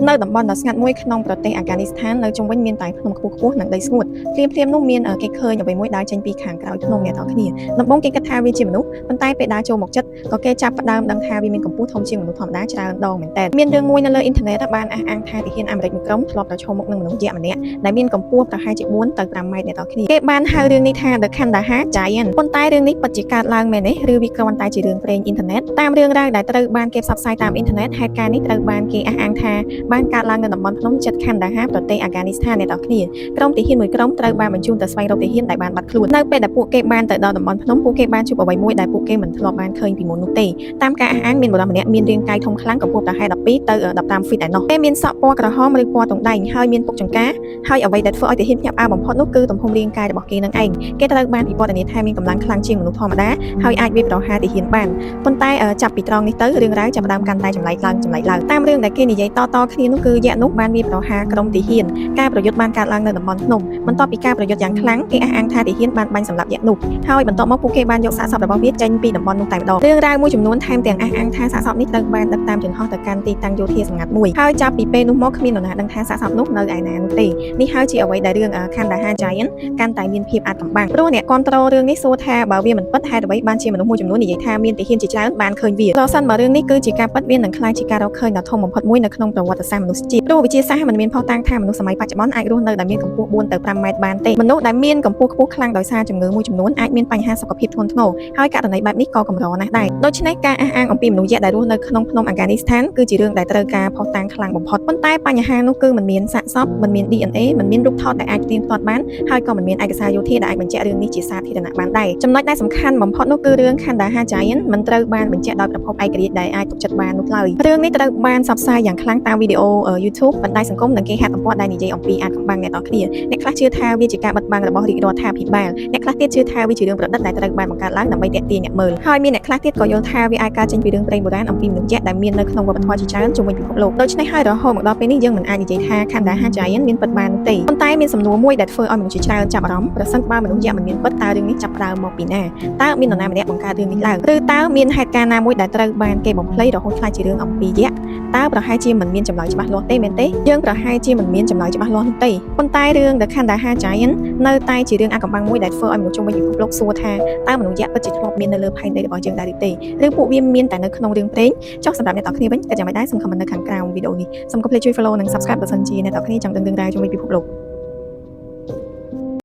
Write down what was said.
នៅតំបន់ដ៏ស្ងាត់មួយក្នុងប្រទេសអាហ្គានីស្ថាននៅជុំវិញមានតែភ្នំខ្ពស់ៗនិងដីស្ងួតភ្លាមៗនោះមានគេឃើញអ្វីមួយដើរចេញពីខាងក្រោយភ្នំអ្នកនរគ្នាដំបូងគេគិតថាវាជាមនុស្សប៉ុន្តែពេលដើរចូលមកជិតក៏គេចាប់ផ្ដើមដឹងថាវាមានកម្ពស់ធំជាងមនុស្សធម្មតាច្រើនដងមែនតើមានរឿងមួយនៅលើអ៊ីនធឺណិតបានអះអាងថាទាហានអាមេរិកមួយក្រុមធ្លាប់តែឈរមុខនឹងមនុស្សយក្សម្នាក់ដែលមានកម្ពស់ប្រហែលជា4ទៅ5ម៉ែត្រអ្នកនរគ្នាគេបានហៅរឿងនេះថា The Kandahar Giant ប៉ុន្តែរឿងនេះពិតជាកើតឡើងមែនទេឬវាគ្រាន់តែជារឿងព្រេងអ៊ីនធឺណិតតាមរឿងរ៉ាវដែលត្រូវបានគេផ្សព្វផ្សាយតាមអ៊ីនធឺណិតហេតុការណ៍នេះត្រូវបានគេអះអាងថាបានកើតឡើងនៅតំបន់ភ្នំជិត Kandahar ប្រទេសអាហ្គានីស្ថានអ្នកនរគ្នាក្រុមទាហានមួយក្រុមត្រូវបានបញ្ជូនទៅស្វែងរកទាហានដែលបានបាត់ខ្លួននៅពេលដែលពួកគេបានទៅដល់តំបន់ភ្នំពួកគេបានជួបអ្វីមួយដែលពួកគេមិនធ្លាប់បានឃើញពីមុននោះទេតាមការអះអាងមានបុរសម្នាក់មានរាងកាយធំខ្លាំងកម្ពស់ប្រហែល12ទៅ15 feet ឯណោះគេមានសក់ពណ៌ក្រហមឬពណ៌តុងដែងហើយមានពុកចង្កាហើយអ្វីដែលធ្វើឲ្យទាហានភ្ញាក់ផ្អើលបំផុតនោះគឺទំហំរាងកាយរបស់គេនឹងឯងគេត្រូវបានពិពណ៌នាថាមានកម្លាំងខ្លាំងជាងមនុស្សធម្មតាហើយអាចវាយប្រហារទាហានបានប៉ុន្តែចាប់ពីត្រង់នេះទៅរឿងរ៉ាវចាប់ផ្ដើមកាន់តែចម្លែកឡើងតាមរឿងដែលគេនិយាយតគ្នានោះគឺយក្សនោះបានវាយប្រហារក្រុមទាហានការប្រយុទ្ធបានកើតឡើងនៅតំបន់ភ្នំបន្ទាប់ពីការប្រយុទ្ធយ៉ាងខ្លាំងគេអះអាងថាទាហានបានបាញ់សម្លាប់យក្សនោះហើយបន្ទាប់មកពួកគេបានយកសាកសពរបស់វាចេញពីតំបន់នោះតែម្ដងរឿងរ៉ាវមួយចំនួនថែមទាំងអះអាងថាសាកសពនេះត្រូវបានដឹកតាមយន្តហោះទៅកាន់ទីតាំងយោធាសម្ងាត់មួយហើយចាប់ពីពេលនោះមកគ្មាននរណាដឹងថាសាកសពនោះនៅឯណានោះទេនេះហើយជាអ្វីដែលរឿង Kandahar Giant កាន់តែមានភាពអាចកំបាំងព្រោះអ្នកគ្រប់គ្រងរឿងនេះសួរថាបើវាមិនពិតហេតុអ្វីបានជាមនុស្សមួយចំនួននិយាយថាមានទាហានជាច្រើនបានឃើញវាប្រសិនបើរឿងនេះគឺជាការពិតវានឹងក្លាយជាការរកឃើញដ៏ធំបំផុតមួយនៅក្នុងប្រវត្តិសាស្ត្រមនុស្សជាតិព្រោះវិទ្យាសាស្ត្រមិនមានភស្តុតាងថាមនុស្សសម័យបច្ចុប្បន្នអាចរស់នៅដែលមានកម្ពស់4ទៅ5ម៉ែត្របានទេមនុស្សដែលមានកម្ពស់ខ្ពស់ខ្លាំងដោយសារជំងឺមួយចំនួនអាចមានបញ្ហាសុខភាពធ្ងន់ធ្ងរហើយករណីបែបនេះក៏កម្រណាស់ដែរដូច្នេះការអះអាងអំពីមនុស្សយក្សដែលរស់នៅក្នុងភ្នំអាហ្គានីស្ថានគឺជារឿងដែលត្រូវការភស្តុតាងខ្លាំងបំផុតប៉ុន្តែបញ្ហានោះគឺមិនមានសាកសពមិនមាន DNA មិនមានរូបថតដែលអាចផ្ទៀងផ្ទាត់បានហើយក៏មិនមានឯកសារយោធាដែលអាចបញ្ជាក់រឿងនេះជាសាធារណៈបានដែរចំណុចដែលសំខាន់បំផុតនោះគឺរឿង Kandahar Giant មិនត្រូវបានបញ្ជាក់ដោយប្រភពឯករាជ្យដែលអាចទុកចិត្តបាននោះឡើយរឿងនេះត្រូវបានផ្សព្វផ្សាយយ៉ាងខ្លាំងតាមវីដេអូ YouTube បណ្ដាញសង្គមនិងគេហទំព័រដែលនិយាយអំពីអាចកំបាំងអ្នកនរគ្នាអ្នកខ្លះជឿថាវាជាការបិទបាំងរបស់រាជរដ្ឋាភិបាលអ្នកខ្លះទៀតជឿថាវាជារឿងប្រឌិតដែលត្រូវបានបង្កើតឡើងដើម្បីទាក់ទាញអ្នកមើលហើយមានអ្នកខ្លះទៀតក៏យល់ថាវាអាចកើតចេញពីរឿងព្រេងបុរាណអំពីមនុស្សយក្សដែលមាននៅក្នុងវប្បធម៌ជាច្រើនជុំវិញពិភពលោកដូច្នេះហើយរហូតមកដល់ពេលនេះយើងមិនអាចនិយាយថា Kandahar Giant មានពិតបាននោះទេប៉ុន្តែមានសំណួរមួយដែលធ្វើឲ្យមនុស្សជាច្រើនចាប់អារម្មណ៍ប្រសិនបើមនុស្សយក្សមិនមានពិតតើរឿងនេះចាប់ផ្ដើមមកពីណាតើមាននរណាម្នាក់បង្កើតរឿងនេះឡើងឬតើមានហេតុការណ៍ណាមួយដែលត្រូវបានគេបំភ្លៃរហូតខ្លាចជារឿងអំពីយក្សតើប្រហែលជាមិនមានចម្លើយច្បាស់លាស់ទេមែនទេយើងប្រហែលជាមិនមានចម្លើយច្បាស់លាស់នោះទេប៉ុន្តែរឿង The Kandahar Giant នៅតែជារឿងអាថ៌កំបាំងមួយដែលធ្វើឲ្យមនុស្សជុំវិញពិភពលោកសួរថាតើមនុស្សយក្សពិតជាធ្លាប់មាននៅលើផែនដីរបស់យើងដែរឬទេឬពួកវាមានតែនៅក្នុងរឿងព្រេងចុះសម្រាប់អ្នកនរគ្នាវិញគិតយ៉ាងម៉េចដែរសូមខមមិននៅខាងក្រោមវីដេអូនេះសូមកុំភ្លេចជួយ follow និង subscribe បើសិនជាអ្នកនរគ្នាចង់ដឹងរឿងរ៉ាវជុំវិញពិភពលោក